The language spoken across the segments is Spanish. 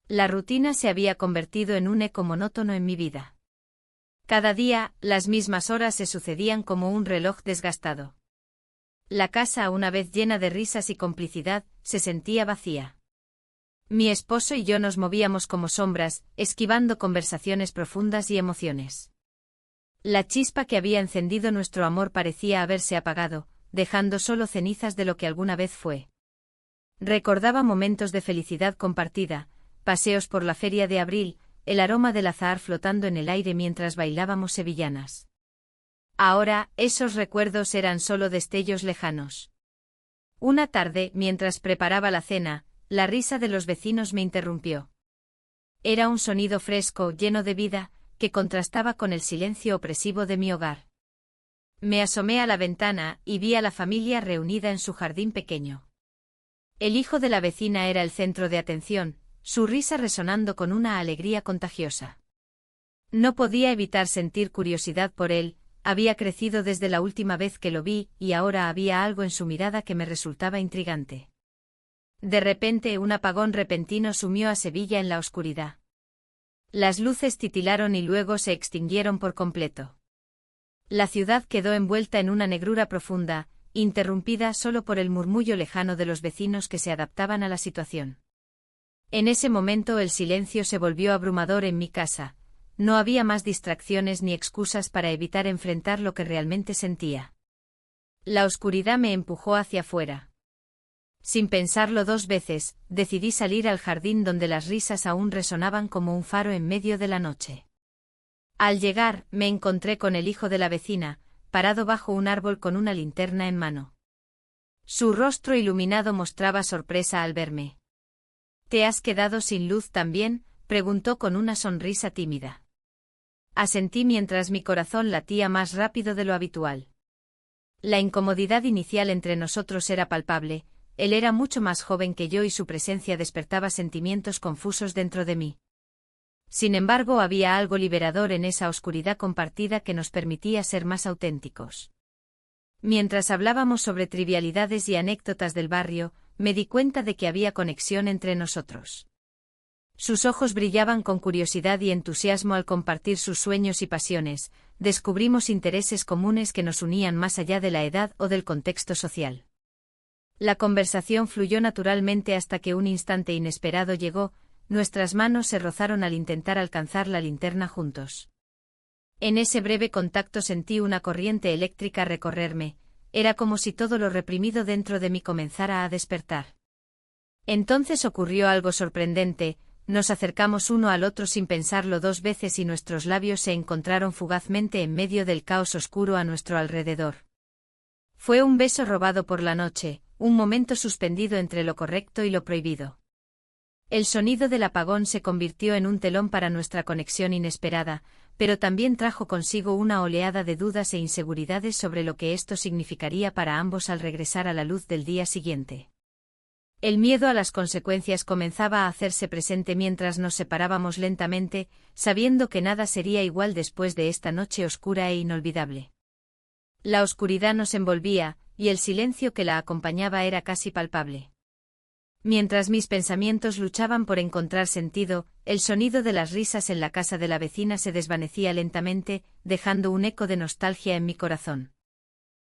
La rutina se había convertido en un eco monótono en mi vida. Cada día, las mismas horas se sucedían como un reloj desgastado. La casa, una vez llena de risas y complicidad, se sentía vacía. Mi esposo y yo nos movíamos como sombras, esquivando conversaciones profundas y emociones. La chispa que había encendido nuestro amor parecía haberse apagado, dejando solo cenizas de lo que alguna vez fue. Recordaba momentos de felicidad compartida, paseos por la feria de abril, el aroma del azahar flotando en el aire mientras bailábamos sevillanas. Ahora, esos recuerdos eran solo destellos lejanos. Una tarde, mientras preparaba la cena, la risa de los vecinos me interrumpió. Era un sonido fresco, lleno de vida, que contrastaba con el silencio opresivo de mi hogar. Me asomé a la ventana y vi a la familia reunida en su jardín pequeño. El hijo de la vecina era el centro de atención, su risa resonando con una alegría contagiosa. No podía evitar sentir curiosidad por él, había crecido desde la última vez que lo vi y ahora había algo en su mirada que me resultaba intrigante. De repente un apagón repentino sumió a Sevilla en la oscuridad. Las luces titilaron y luego se extinguieron por completo. La ciudad quedó envuelta en una negrura profunda, interrumpida solo por el murmullo lejano de los vecinos que se adaptaban a la situación. En ese momento el silencio se volvió abrumador en mi casa. No había más distracciones ni excusas para evitar enfrentar lo que realmente sentía. La oscuridad me empujó hacia afuera. Sin pensarlo dos veces, decidí salir al jardín donde las risas aún resonaban como un faro en medio de la noche. Al llegar, me encontré con el hijo de la vecina, parado bajo un árbol con una linterna en mano. Su rostro iluminado mostraba sorpresa al verme. ¿Te has quedado sin luz también?, preguntó con una sonrisa tímida. Asentí mientras mi corazón latía más rápido de lo habitual. La incomodidad inicial entre nosotros era palpable, él era mucho más joven que yo y su presencia despertaba sentimientos confusos dentro de mí. Sin embargo, había algo liberador en esa oscuridad compartida que nos permitía ser más auténticos. Mientras hablábamos sobre trivialidades y anécdotas del barrio, me di cuenta de que había conexión entre nosotros. Sus ojos brillaban con curiosidad y entusiasmo al compartir sus sueños y pasiones, descubrimos intereses comunes que nos unían más allá de la edad o del contexto social. La conversación fluyó naturalmente hasta que un instante inesperado llegó, nuestras manos se rozaron al intentar alcanzar la linterna juntos. En ese breve contacto sentí una corriente eléctrica recorrerme, era como si todo lo reprimido dentro de mí comenzara a despertar. Entonces ocurrió algo sorprendente. Nos acercamos uno al otro sin pensarlo dos veces y nuestros labios se encontraron fugazmente en medio del caos oscuro a nuestro alrededor. Fue un beso robado por la noche, un momento suspendido entre lo correcto y lo prohibido. El sonido del apagón se convirtió en un telón para nuestra conexión inesperada, pero también trajo consigo una oleada de dudas e inseguridades sobre lo que esto significaría para ambos al regresar a la luz del día siguiente. El miedo a las consecuencias comenzaba a hacerse presente mientras nos separábamos lentamente, sabiendo que nada sería igual después de esta noche oscura e inolvidable. La oscuridad nos envolvía, y el silencio que la acompañaba era casi palpable. Mientras mis pensamientos luchaban por encontrar sentido, el sonido de las risas en la casa de la vecina se desvanecía lentamente, dejando un eco de nostalgia en mi corazón.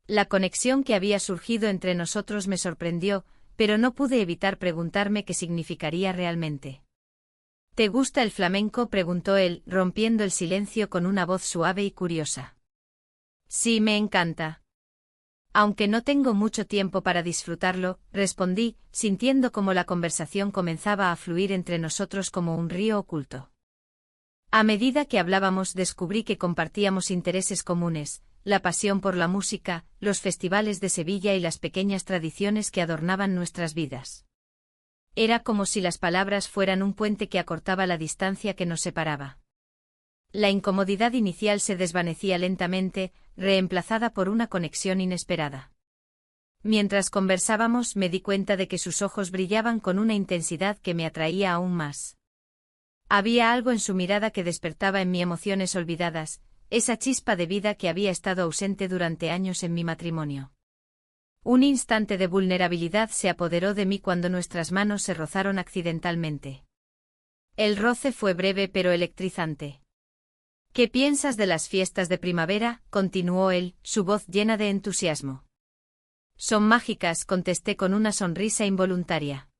La conexión que había surgido entre nosotros me sorprendió, pero no pude evitar preguntarme qué significaría realmente. ¿Te gusta el flamenco?, preguntó él, rompiendo el silencio con una voz suave y curiosa. Sí, me encanta. Aunque no tengo mucho tiempo para disfrutarlo, respondí, sintiendo como la conversación comenzaba a fluir entre nosotros como un río oculto. A medida que hablábamos descubrí que compartíamos intereses comunes, la pasión por la música, los festivales de Sevilla y las pequeñas tradiciones que adornaban nuestras vidas. Era como si las palabras fueran un puente que acortaba la distancia que nos separaba. La incomodidad inicial se desvanecía lentamente, reemplazada por una conexión inesperada. Mientras conversábamos me di cuenta de que sus ojos brillaban con una intensidad que me atraía aún más. Había algo en su mirada que despertaba en mí emociones olvidadas, esa chispa de vida que había estado ausente durante años en mi matrimonio. Un instante de vulnerabilidad se apoderó de mí cuando nuestras manos se rozaron accidentalmente. El roce fue breve pero electrizante. ¿Qué piensas de las fiestas de primavera?, continuó él, su voz llena de entusiasmo. Son mágicas, contesté con una sonrisa involuntaria.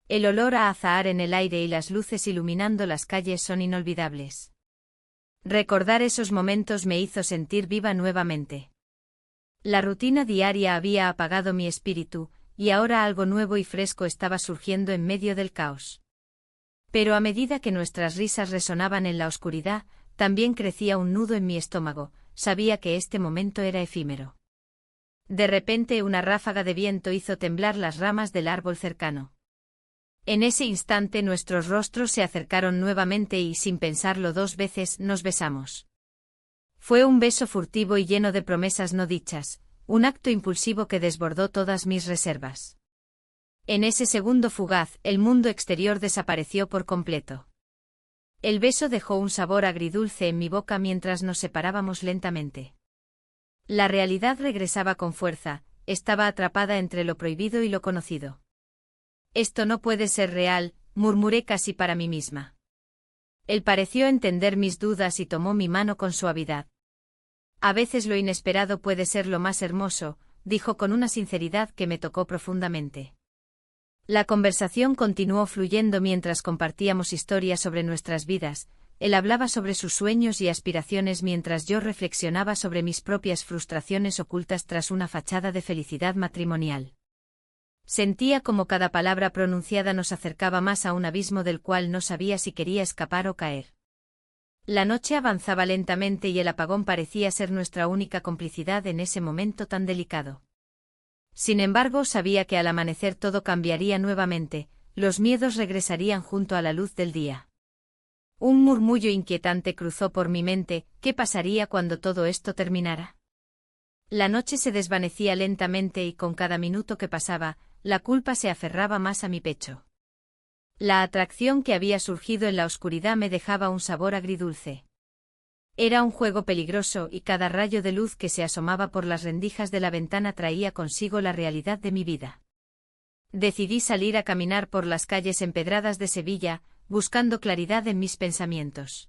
El olor a azahar en el aire y las luces iluminando las calles son inolvidables. Recordar esos momentos me hizo sentir viva nuevamente. La rutina diaria había apagado mi espíritu, y ahora algo nuevo y fresco estaba surgiendo en medio del caos. Pero a medida que nuestras risas resonaban en la oscuridad, también crecía un nudo en mi estómago, sabía que este momento era efímero. De repente una ráfaga de viento hizo temblar las ramas del árbol cercano. En ese instante nuestros rostros se acercaron nuevamente y, sin pensarlo dos veces, nos besamos. Fue un beso furtivo y lleno de promesas no dichas, un acto impulsivo que desbordó todas mis reservas. En ese segundo fugaz, el mundo exterior desapareció por completo. El beso dejó un sabor agridulce en mi boca mientras nos separábamos lentamente. La realidad regresaba con fuerza, estaba atrapada entre lo prohibido y lo conocido. Esto no puede ser real, murmuré casi para mí misma. Él pareció entender mis dudas y tomó mi mano con suavidad. A veces lo inesperado puede ser lo más hermoso, dijo con una sinceridad que me tocó profundamente. La conversación continuó fluyendo mientras compartíamos historias sobre nuestras vidas. Él hablaba sobre sus sueños y aspiraciones mientras yo reflexionaba sobre mis propias frustraciones ocultas tras una fachada de felicidad matrimonial. Sentía como cada palabra pronunciada nos acercaba más a un abismo del cual no sabía si quería escapar o caer. La noche avanzaba lentamente y el apagón parecía ser nuestra única complicidad en ese momento tan delicado. Sin embargo, sabía que al amanecer todo cambiaría nuevamente, los miedos regresarían junto a la luz del día. Un murmullo inquietante cruzó por mi mente, ¿qué pasaría cuando todo esto terminara? La noche se desvanecía lentamente y con cada minuto que pasaba, la culpa se aferraba más a mi pecho. La atracción que había surgido en la oscuridad me dejaba un sabor agridulce. Era un juego peligroso y cada rayo de luz que se asomaba por las rendijas de la ventana traía consigo la realidad de mi vida. Decidí salir a caminar por las calles empedradas de Sevilla, buscando claridad en mis pensamientos.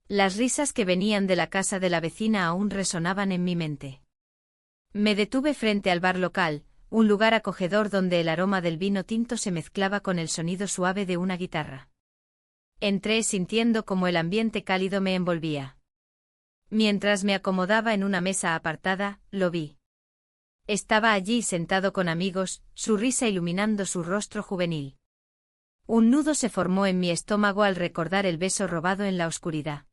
Las risas que venían de la casa de la vecina aún resonaban en mi mente. Me detuve frente al bar local, un lugar acogedor donde el aroma del vino tinto se mezclaba con el sonido suave de una guitarra. Entré sintiendo como el ambiente cálido me envolvía. Mientras me acomodaba en una mesa apartada, lo vi. Estaba allí sentado con amigos, su risa iluminando su rostro juvenil. Un nudo se formó en mi estómago al recordar el beso robado en la oscuridad.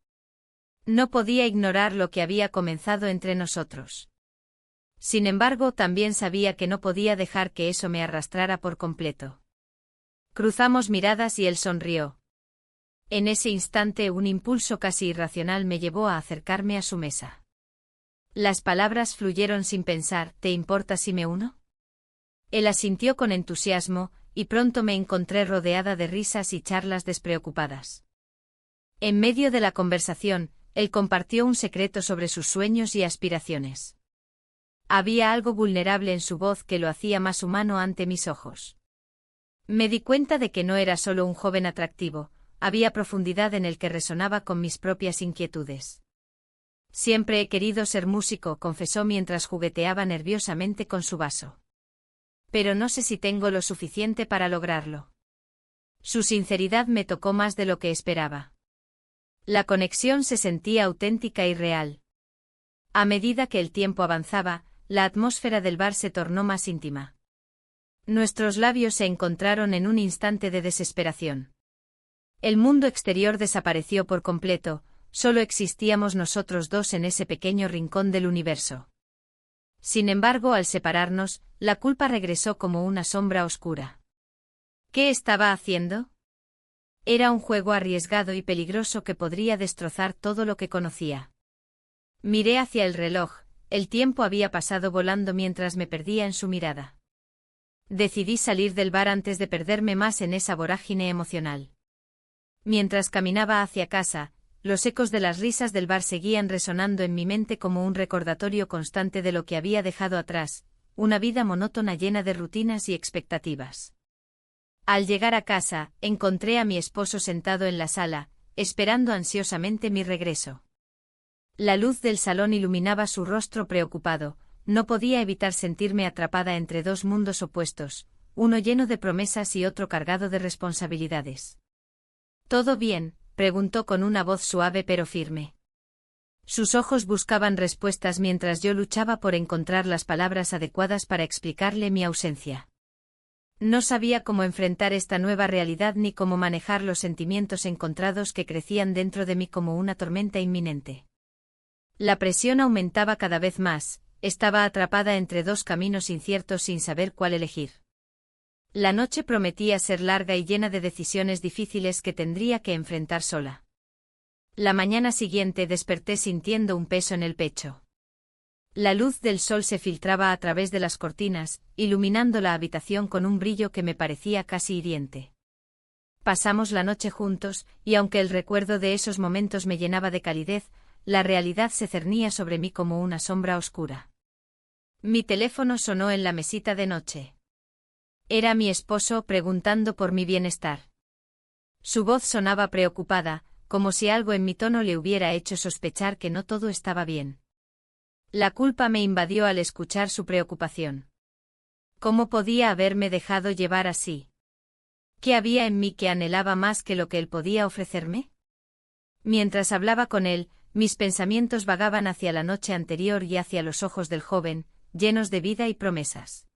No podía ignorar lo que había comenzado entre nosotros. Sin embargo, también sabía que no podía dejar que eso me arrastrara por completo. Cruzamos miradas y él sonrió. En ese instante un impulso casi irracional me llevó a acercarme a su mesa. Las palabras fluyeron sin pensar, ¿te importa si me uno? Él asintió con entusiasmo, y pronto me encontré rodeada de risas y charlas despreocupadas. En medio de la conversación, él compartió un secreto sobre sus sueños y aspiraciones. Había algo vulnerable en su voz que lo hacía más humano ante mis ojos. Me di cuenta de que no era solo un joven atractivo, había profundidad en el que resonaba con mis propias inquietudes. Siempre he querido ser músico, confesó mientras jugueteaba nerviosamente con su vaso. Pero no sé si tengo lo suficiente para lograrlo. Su sinceridad me tocó más de lo que esperaba. La conexión se sentía auténtica y real. A medida que el tiempo avanzaba, la atmósfera del bar se tornó más íntima. Nuestros labios se encontraron en un instante de desesperación. El mundo exterior desapareció por completo, solo existíamos nosotros dos en ese pequeño rincón del universo. Sin embargo, al separarnos, la culpa regresó como una sombra oscura. ¿Qué estaba haciendo? Era un juego arriesgado y peligroso que podría destrozar todo lo que conocía. Miré hacia el reloj, el tiempo había pasado volando mientras me perdía en su mirada. Decidí salir del bar antes de perderme más en esa vorágine emocional. Mientras caminaba hacia casa, los ecos de las risas del bar seguían resonando en mi mente como un recordatorio constante de lo que había dejado atrás, una vida monótona llena de rutinas y expectativas. Al llegar a casa, encontré a mi esposo sentado en la sala, esperando ansiosamente mi regreso. La luz del salón iluminaba su rostro preocupado, no podía evitar sentirme atrapada entre dos mundos opuestos, uno lleno de promesas y otro cargado de responsabilidades. ¿Todo bien?, preguntó con una voz suave pero firme. Sus ojos buscaban respuestas mientras yo luchaba por encontrar las palabras adecuadas para explicarle mi ausencia. No sabía cómo enfrentar esta nueva realidad ni cómo manejar los sentimientos encontrados que crecían dentro de mí como una tormenta inminente. La presión aumentaba cada vez más, estaba atrapada entre dos caminos inciertos sin saber cuál elegir. La noche prometía ser larga y llena de decisiones difíciles que tendría que enfrentar sola. La mañana siguiente desperté sintiendo un peso en el pecho. La luz del sol se filtraba a través de las cortinas, iluminando la habitación con un brillo que me parecía casi hiriente. Pasamos la noche juntos, y aunque el recuerdo de esos momentos me llenaba de calidez, la realidad se cernía sobre mí como una sombra oscura. Mi teléfono sonó en la mesita de noche. Era mi esposo preguntando por mi bienestar. Su voz sonaba preocupada, como si algo en mi tono le hubiera hecho sospechar que no todo estaba bien. La culpa me invadió al escuchar su preocupación. ¿Cómo podía haberme dejado llevar así? ¿Qué había en mí que anhelaba más que lo que él podía ofrecerme? Mientras hablaba con él, mis pensamientos vagaban hacia la noche anterior y hacia los ojos del joven, llenos de vida y promesas.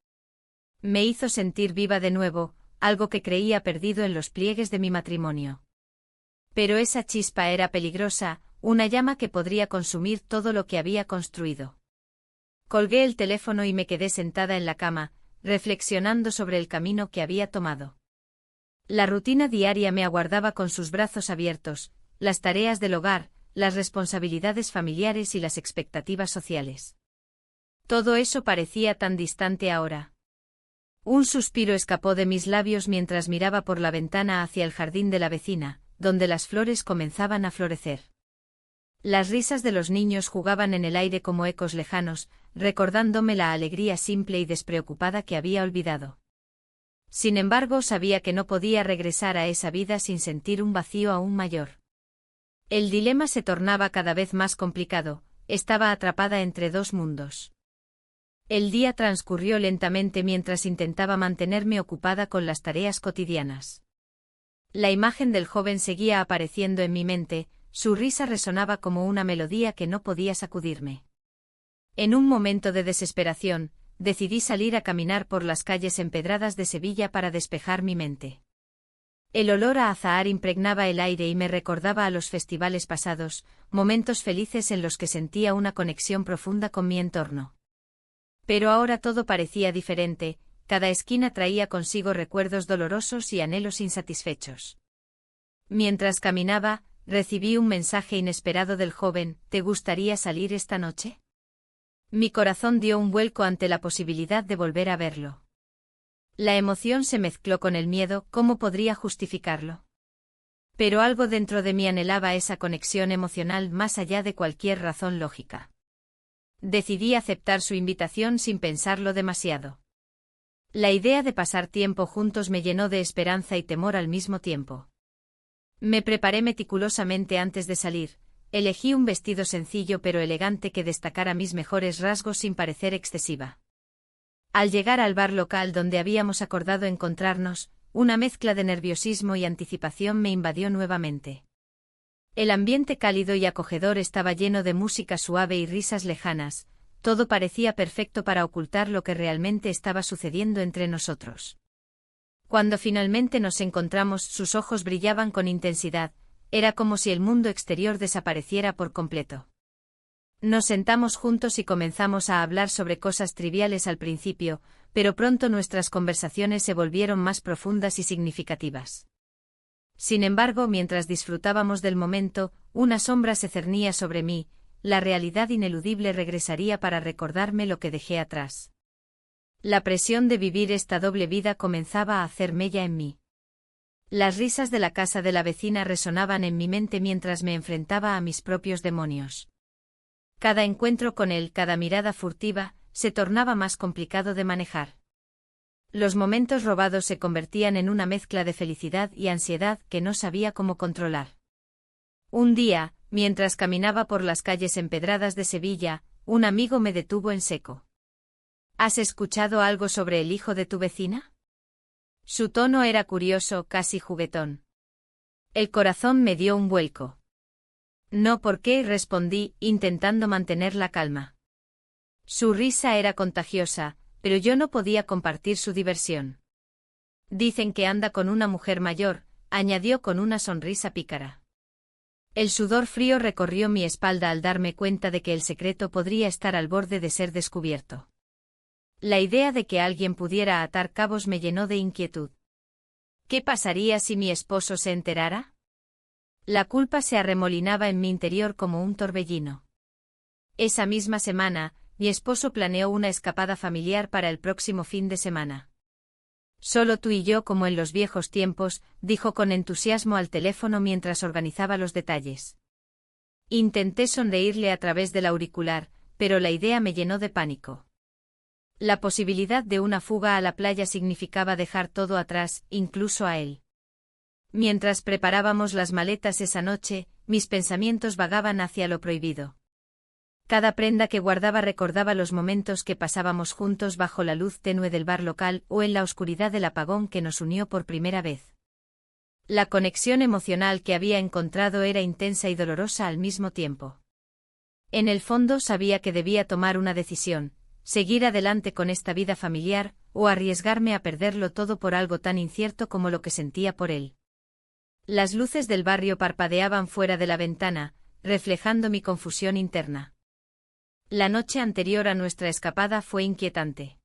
Me hizo sentir viva de nuevo, algo que creía perdido en los pliegues de mi matrimonio. Pero esa chispa era peligrosa, una llama que podría consumir todo lo que había construido. Colgué el teléfono y me quedé sentada en la cama, reflexionando sobre el camino que había tomado. La rutina diaria me aguardaba con sus brazos abiertos, las tareas del hogar, las responsabilidades familiares y las expectativas sociales. Todo eso parecía tan distante ahora. Un suspiro escapó de mis labios mientras miraba por la ventana hacia el jardín de la vecina, donde las flores comenzaban a florecer. Las risas de los niños jugaban en el aire como ecos lejanos, recordándome la alegría simple y despreocupada que había olvidado. Sin embargo, sabía que no podía regresar a esa vida sin sentir un vacío aún mayor. El dilema se tornaba cada vez más complicado, estaba atrapada entre dos mundos. El día transcurrió lentamente mientras intentaba mantenerme ocupada con las tareas cotidianas. La imagen del joven seguía apareciendo en mi mente, su risa resonaba como una melodía que no podía sacudirme. En un momento de desesperación, decidí salir a caminar por las calles empedradas de Sevilla para despejar mi mente. El olor a azahar impregnaba el aire y me recordaba a los festivales pasados, momentos felices en los que sentía una conexión profunda con mi entorno. Pero ahora todo parecía diferente, cada esquina traía consigo recuerdos dolorosos y anhelos insatisfechos. Mientras caminaba, recibí un mensaje inesperado del joven: ¿te gustaría salir esta noche? Mi corazón dio un vuelco ante la posibilidad de volver a verlo. La emoción se mezcló con el miedo, ¿cómo podría justificarlo? Pero algo dentro de mí anhelaba esa conexión emocional más allá de cualquier razón lógica. Decidí aceptar su invitación sin pensarlo demasiado. La idea de pasar tiempo juntos me llenó de esperanza y temor al mismo tiempo. Me preparé meticulosamente antes de salir, elegí un vestido sencillo pero elegante que destacara mis mejores rasgos sin parecer excesiva. Al llegar al bar local donde habíamos acordado encontrarnos, una mezcla de nerviosismo y anticipación me invadió nuevamente. El ambiente cálido y acogedor estaba lleno de música suave y risas lejanas, todo parecía perfecto para ocultar lo que realmente estaba sucediendo entre nosotros. Cuando finalmente nos encontramos, sus ojos brillaban con intensidad, era como si el mundo exterior desapareciera por completo. Nos sentamos juntos y comenzamos a hablar sobre cosas triviales al principio, pero pronto nuestras conversaciones se volvieron más profundas y significativas. Sin embargo, mientras disfrutábamos del momento, una sombra se cernía sobre mí, la realidad ineludible regresaría para recordarme lo que dejé atrás. La presión de vivir esta doble vida comenzaba a hacer mella en mí. Las risas de la casa de la vecina resonaban en mi mente mientras me enfrentaba a mis propios demonios. Cada encuentro con él, cada mirada furtiva, se tornaba más complicado de manejar. Los momentos robados se convertían en una mezcla de felicidad y ansiedad que no sabía cómo controlar. Un día, mientras caminaba por las calles empedradas de Sevilla, un amigo me detuvo en seco. ¿Has escuchado algo sobre el hijo de tu vecina? Su tono era curioso, casi juguetón. El corazón me dio un vuelco. No, ¿por qué?, respondí, intentando mantener la calma. Su risa era contagiosa, pero yo no podía compartir su diversión. Dicen que anda con una mujer mayor, añadió con una sonrisa pícara. El sudor frío recorrió mi espalda al darme cuenta de que el secreto podría estar al borde de ser descubierto. La idea de que alguien pudiera atar cabos me llenó de inquietud. ¿Qué pasaría si mi esposo se enterara? La culpa se arremolinaba en mi interior como un torbellino. Esa misma semana, mi esposo planeó una escapada familiar para el próximo fin de semana. Solo tú y yo, como en los viejos tiempos, dijo con entusiasmo al teléfono mientras organizaba los detalles. Intenté sonreírle a través del auricular, pero la idea me llenó de pánico. La posibilidad de una fuga a la playa significaba dejar todo atrás, incluso a él. Mientras preparábamos las maletas esa noche, mis pensamientos vagaban hacia lo prohibido. Cada prenda que guardaba recordaba los momentos que pasábamos juntos bajo la luz tenue del bar local o en la oscuridad del apagón que nos unió por primera vez. La conexión emocional que había encontrado era intensa y dolorosa al mismo tiempo. En el fondo sabía que debía tomar una decisión: seguir adelante con esta vida familiar, o arriesgarme a perderlo todo por algo tan incierto como lo que sentía por él. Las luces del barrio parpadeaban fuera de la ventana, reflejando mi confusión interna. La noche anterior a nuestra escapada fue inquietante.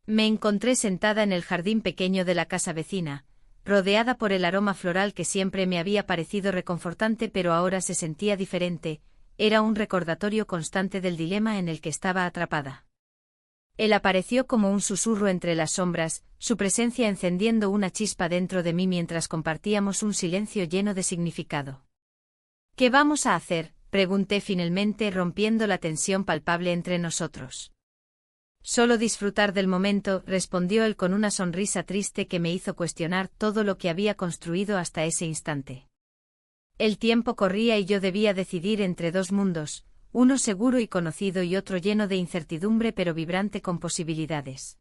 Me encontré sentada en el jardín pequeño de la casa vecina, rodeada por el aroma floral que siempre me había parecido reconfortante, pero ahora se sentía diferente. Era un recordatorio constante del dilema en el que estaba atrapada. Él apareció como un susurro entre las sombras, su presencia encendiendo una chispa dentro de mí mientras compartíamos un silencio lleno de significado. ¿Qué vamos a hacer?, pregunté finalmente, rompiendo la tensión palpable entre nosotros. Solo disfrutar del momento, respondió él con una sonrisa triste que me hizo cuestionar todo lo que había construido hasta ese instante. El tiempo corría y yo debía decidir entre dos mundos, uno seguro y conocido y otro lleno de incertidumbre pero vibrante con posibilidades.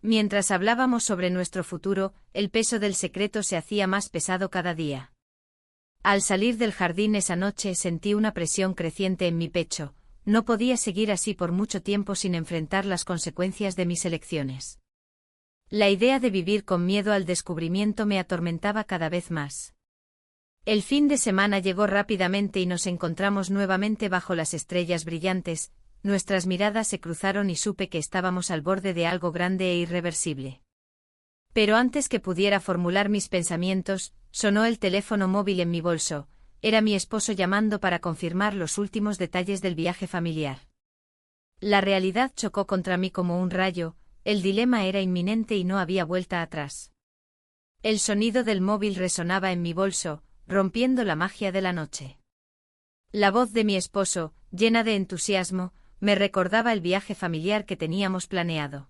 Mientras hablábamos sobre nuestro futuro, el peso del secreto se hacía más pesado cada día. Al salir del jardín esa noche sentí una presión creciente en mi pecho. No podía seguir así por mucho tiempo sin enfrentar las consecuencias de mis elecciones. La idea de vivir con miedo al descubrimiento me atormentaba cada vez más. El fin de semana llegó rápidamente y nos encontramos nuevamente bajo las estrellas brillantes. Nuestras miradas se cruzaron y supe que estábamos al borde de algo grande e irreversible. Pero antes que pudiera formular mis pensamientos, sonó el teléfono móvil en mi bolso. Era mi esposo llamando para confirmar los últimos detalles del viaje familiar. La realidad chocó contra mí como un rayo. El dilema era inminente y no había vuelta atrás. El sonido del móvil resonaba en mi bolso, rompiendo la magia de la noche. La voz de mi esposo, llena de entusiasmo, me recordaba el viaje familiar que teníamos planeado.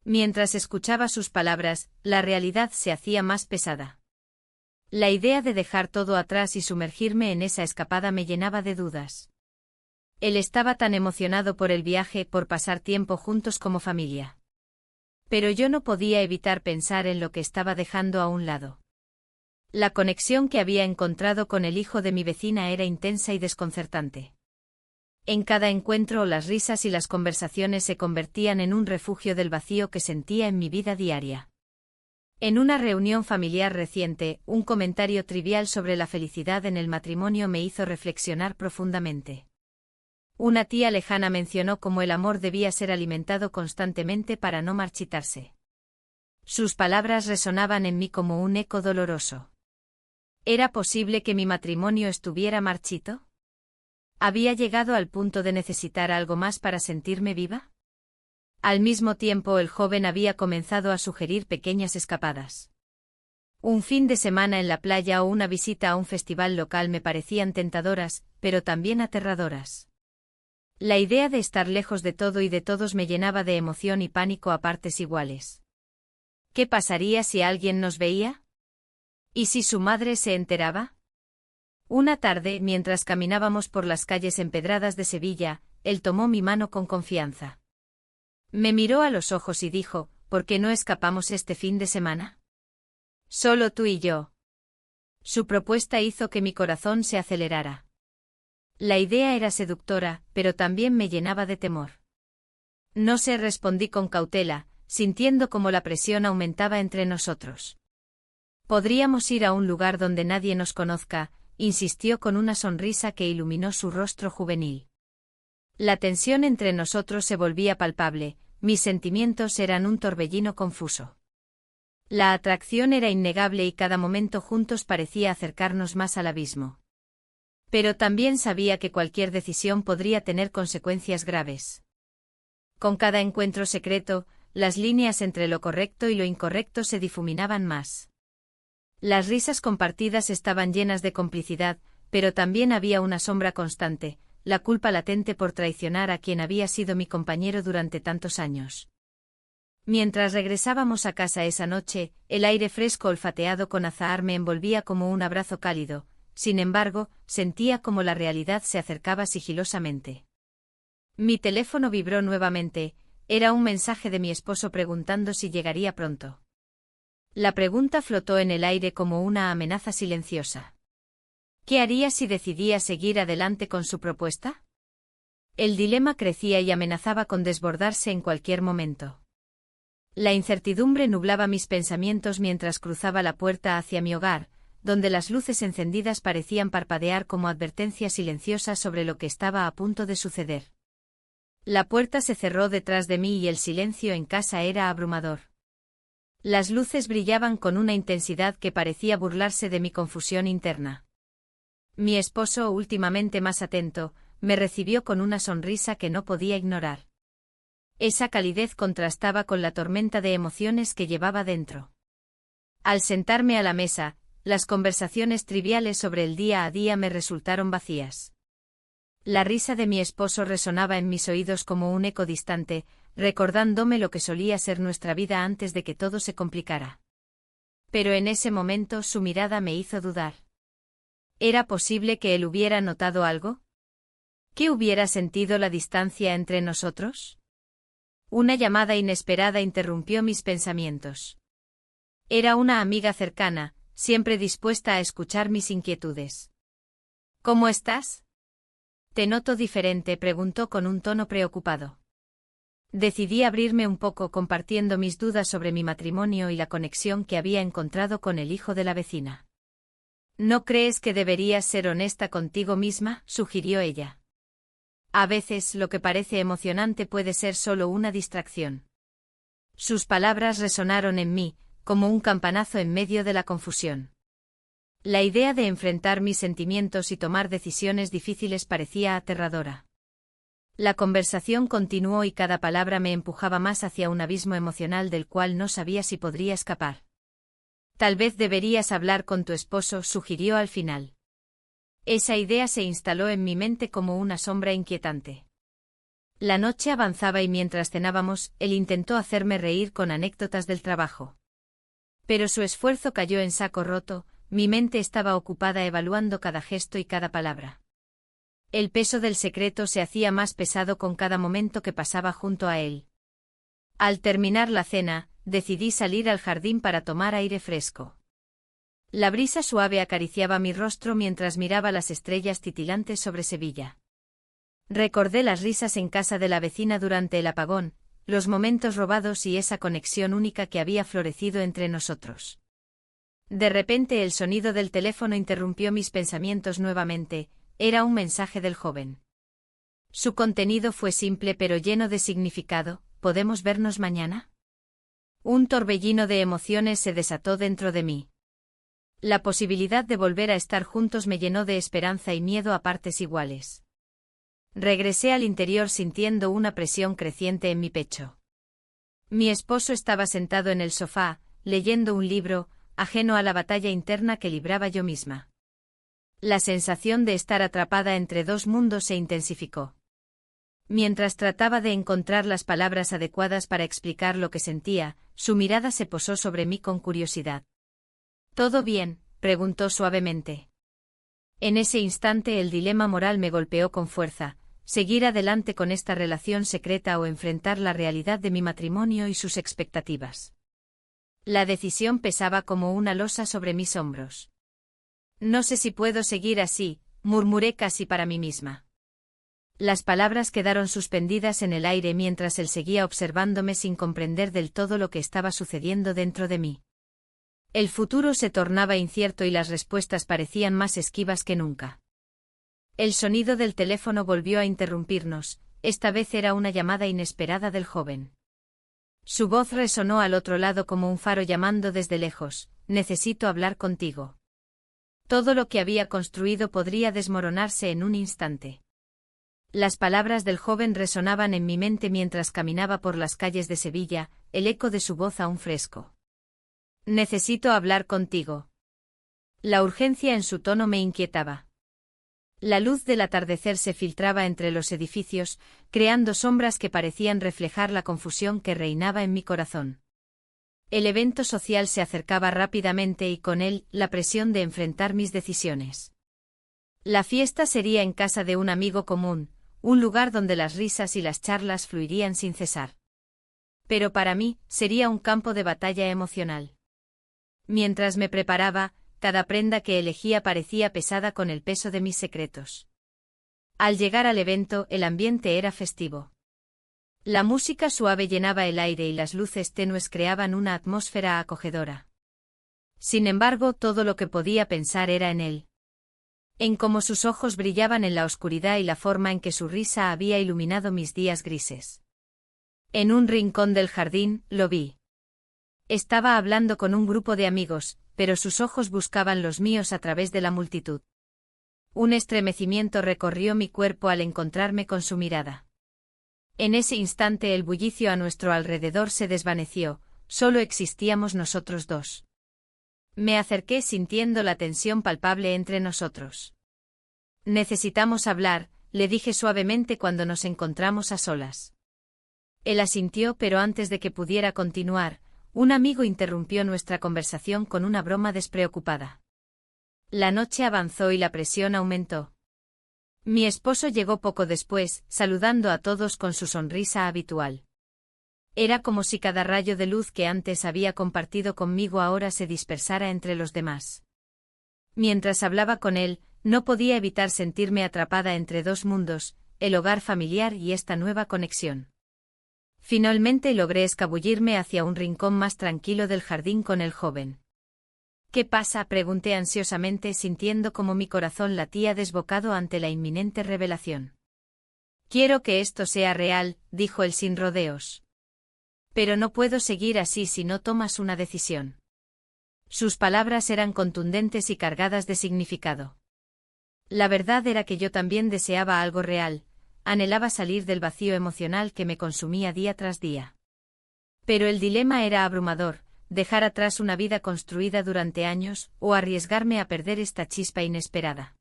Mientras escuchaba sus palabras, la realidad se hacía más pesada. La idea de dejar todo atrás y sumergirme en esa escapada me llenaba de dudas. Él estaba tan emocionado por el viaje, por pasar tiempo juntos como familia. Pero yo no podía evitar pensar en lo que estaba dejando a un lado. La conexión que había encontrado con el hijo de mi vecina era intensa y desconcertante. En cada encuentro las risas y las conversaciones se convertían en un refugio del vacío que sentía en mi vida diaria. En una reunión familiar reciente, un comentario trivial sobre la felicidad en el matrimonio me hizo reflexionar profundamente. Una tía lejana mencionó cómo el amor debía ser alimentado constantemente para no marchitarse. Sus palabras resonaban en mí como un eco doloroso. ¿Era posible que mi matrimonio estuviera marchito? ¿Había llegado al punto de necesitar algo más para sentirme viva? Al mismo tiempo el joven había comenzado a sugerir pequeñas escapadas. Un fin de semana en la playa o una visita a un festival local me parecían tentadoras, pero también aterradoras. La idea de estar lejos de todo y de todos me llenaba de emoción y pánico a partes iguales. ¿Qué pasaría si alguien nos veía? ¿Y si su madre se enteraba? Una tarde, mientras caminábamos por las calles empedradas de Sevilla, él tomó mi mano con confianza. Me miró a los ojos y dijo, ¿por qué no escapamos este fin de semana? Solo tú y yo. Su propuesta hizo que mi corazón se acelerara. La idea era seductora, pero también me llenaba de temor. No sé, respondí con cautela, sintiendo como la presión aumentaba entre nosotros. Podríamos ir a un lugar donde nadie nos conozca, insistió con una sonrisa que iluminó su rostro juvenil. La tensión entre nosotros se volvía palpable, mis sentimientos eran un torbellino confuso. La atracción era innegable y cada momento juntos parecía acercarnos más al abismo. Pero también sabía que cualquier decisión podría tener consecuencias graves. Con cada encuentro secreto, las líneas entre lo correcto y lo incorrecto se difuminaban más. Las risas compartidas estaban llenas de complicidad, pero también había una sombra constante, la culpa latente por traicionar a quien había sido mi compañero durante tantos años. Mientras regresábamos a casa esa noche, el aire fresco olfateado con azahar me envolvía como un abrazo cálido, sin embargo, sentía como la realidad se acercaba sigilosamente. Mi teléfono vibró nuevamente, era un mensaje de mi esposo preguntando si llegaría pronto. La pregunta flotó en el aire como una amenaza silenciosa. ¿Qué haría si decidía seguir adelante con su propuesta? El dilema crecía y amenazaba con desbordarse en cualquier momento. La incertidumbre nublaba mis pensamientos mientras cruzaba la puerta hacia mi hogar, donde las luces encendidas parecían parpadear como advertencias silenciosas sobre lo que estaba a punto de suceder. La puerta se cerró detrás de mí y el silencio en casa era abrumador. Las luces brillaban con una intensidad que parecía burlarse de mi confusión interna. Mi esposo, últimamente más atento, me recibió con una sonrisa que no podía ignorar. Esa calidez contrastaba con la tormenta de emociones que llevaba dentro. Al sentarme a la mesa, las conversaciones triviales sobre el día a día me resultaron vacías. La risa de mi esposo resonaba en mis oídos como un eco distante, recordándome lo que solía ser nuestra vida antes de que todo se complicara. Pero en ese momento su mirada me hizo dudar. ¿Era posible que él hubiera notado algo? ¿Qué hubiera sentido la distancia entre nosotros? Una llamada inesperada interrumpió mis pensamientos. Era una amiga cercana, siempre dispuesta a escuchar mis inquietudes. ¿Cómo estás? Te noto diferente, preguntó con un tono preocupado. Decidí abrirme un poco compartiendo mis dudas sobre mi matrimonio y la conexión que había encontrado con el hijo de la vecina. ¿No crees que deberías ser honesta contigo misma?, sugirió ella. A veces lo que parece emocionante puede ser solo una distracción. Sus palabras resonaron en mí, como un campanazo en medio de la confusión. La idea de enfrentar mis sentimientos y tomar decisiones difíciles parecía aterradora. La conversación continuó y cada palabra me empujaba más hacia un abismo emocional del cual no sabía si podría escapar. Tal vez deberías hablar con tu esposo, sugirió al final. Esa idea se instaló en mi mente como una sombra inquietante. La noche avanzaba y mientras cenábamos, él intentó hacerme reír con anécdotas del trabajo. Pero su esfuerzo cayó en saco roto, mi mente estaba ocupada evaluando cada gesto y cada palabra. El peso del secreto se hacía más pesado con cada momento que pasaba junto a él. Al terminar la cena, decidí salir al jardín para tomar aire fresco. La brisa suave acariciaba mi rostro mientras miraba las estrellas titilantes sobre Sevilla. Recordé las risas en casa de la vecina durante el apagón, los momentos robados y esa conexión única que había florecido entre nosotros. De repente el sonido del teléfono interrumpió mis pensamientos nuevamente, era un mensaje del joven. Su contenido fue simple pero lleno de significado, ¿podemos vernos mañana? Un torbellino de emociones se desató dentro de mí. La posibilidad de volver a estar juntos me llenó de esperanza y miedo a partes iguales. Regresé al interior sintiendo una presión creciente en mi pecho. Mi esposo estaba sentado en el sofá, leyendo un libro, ajeno a la batalla interna que libraba yo misma. La sensación de estar atrapada entre dos mundos se intensificó. Mientras trataba de encontrar las palabras adecuadas para explicar lo que sentía, su mirada se posó sobre mí con curiosidad. ¿Todo bien?, preguntó suavemente. En ese instante el dilema moral me golpeó con fuerza: seguir adelante con esta relación secreta o enfrentar la realidad de mi matrimonio y sus expectativas. La decisión pesaba como una losa sobre mis hombros. No sé si puedo seguir así, murmuré casi para mí misma. Las palabras quedaron suspendidas en el aire mientras él seguía observándome sin comprender del todo lo que estaba sucediendo dentro de mí. El futuro se tornaba incierto y las respuestas parecían más esquivas que nunca. El sonido del teléfono volvió a interrumpirnos, esta vez era una llamada inesperada del joven. Su voz resonó al otro lado como un faro llamando desde lejos: necesito hablar contigo. Todo lo que había construido podría desmoronarse en un instante. Las palabras del joven resonaban en mi mente mientras caminaba por las calles de Sevilla, el eco de su voz aún fresco. Necesito hablar contigo. La urgencia en su tono me inquietaba. La luz del atardecer se filtraba entre los edificios, creando sombras que parecían reflejar la confusión que reinaba en mi corazón. El evento social se acercaba rápidamente y con él, la presión de enfrentar mis decisiones. La fiesta sería en casa de un amigo común, un lugar donde las risas y las charlas fluirían sin cesar. Pero para mí, sería un campo de batalla emocional. Mientras me preparaba, cada prenda que elegía parecía pesada con el peso de mis secretos. Al llegar al evento, el ambiente era festivo. La música suave llenaba el aire y las luces tenues creaban una atmósfera acogedora. Sin embargo, todo lo que podía pensar era en él. En cómo sus ojos brillaban en la oscuridad y la forma en que su risa había iluminado mis días grises. En un rincón del jardín, lo vi. Estaba hablando con un grupo de amigos, pero sus ojos buscaban los míos a través de la multitud. Un estremecimiento recorrió mi cuerpo al encontrarme con su mirada. En ese instante el bullicio a nuestro alrededor se desvaneció, solo existíamos nosotros dos. Me acerqué sintiendo la tensión palpable entre nosotros. Necesitamos hablar, le dije suavemente cuando nos encontramos a solas. Él asintió, pero antes de que pudiera continuar, un amigo interrumpió nuestra conversación con una broma despreocupada. La noche avanzó y la presión aumentó. Mi esposo llegó poco después, saludando a todos con su sonrisa habitual. Era como si cada rayo de luz que antes había compartido conmigo ahora se dispersara entre los demás. Mientras hablaba con él, no podía evitar sentirme atrapada entre dos mundos, el hogar familiar y esta nueva conexión. Finalmente logré escabullirme hacia un rincón más tranquilo del jardín con el joven. ¿Qué pasa?, pregunté ansiosamente sintiendo como mi corazón latía desbocado ante la inminente revelación. Quiero que esto sea real, dijo él sin rodeos. Pero no puedo seguir así si no tomas una decisión. Sus palabras eran contundentes y cargadas de significado. La verdad era que yo también deseaba algo real, anhelaba salir del vacío emocional que me consumía día tras día. Pero el dilema era abrumador: dejar atrás una vida construida durante años, o arriesgarme a perder esta chispa inesperada.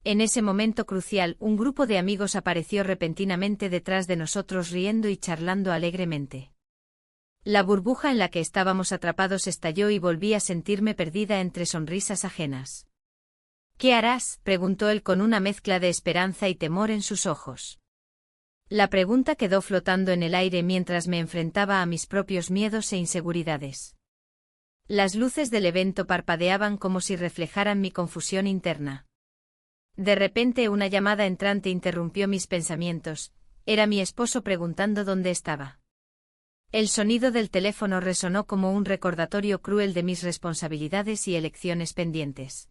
En ese momento crucial, un grupo de amigos apareció repentinamente detrás de nosotros riendo y charlando alegremente. La burbuja en la que estábamos atrapados estalló y volví a sentirme perdida entre sonrisas ajenas. ¿Qué harás?, preguntó él con una mezcla de esperanza y temor en sus ojos. La pregunta quedó flotando en el aire mientras me enfrentaba a mis propios miedos e inseguridades. Las luces del evento parpadeaban como si reflejaran mi confusión interna. De repente una llamada entrante interrumpió mis pensamientos: era mi esposo preguntando dónde estaba. El sonido del teléfono resonó como un recordatorio cruel de mis responsabilidades y elecciones pendientes.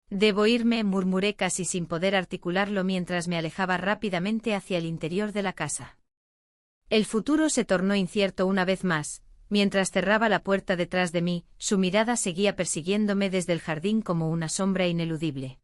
Debo irme, murmuré casi sin poder articularlo mientras me alejaba rápidamente hacia el interior de la casa. El futuro se tornó incierto una vez más. Mientras cerraba la puerta detrás de mí, su mirada seguía persiguiéndome desde el jardín como una sombra ineludible.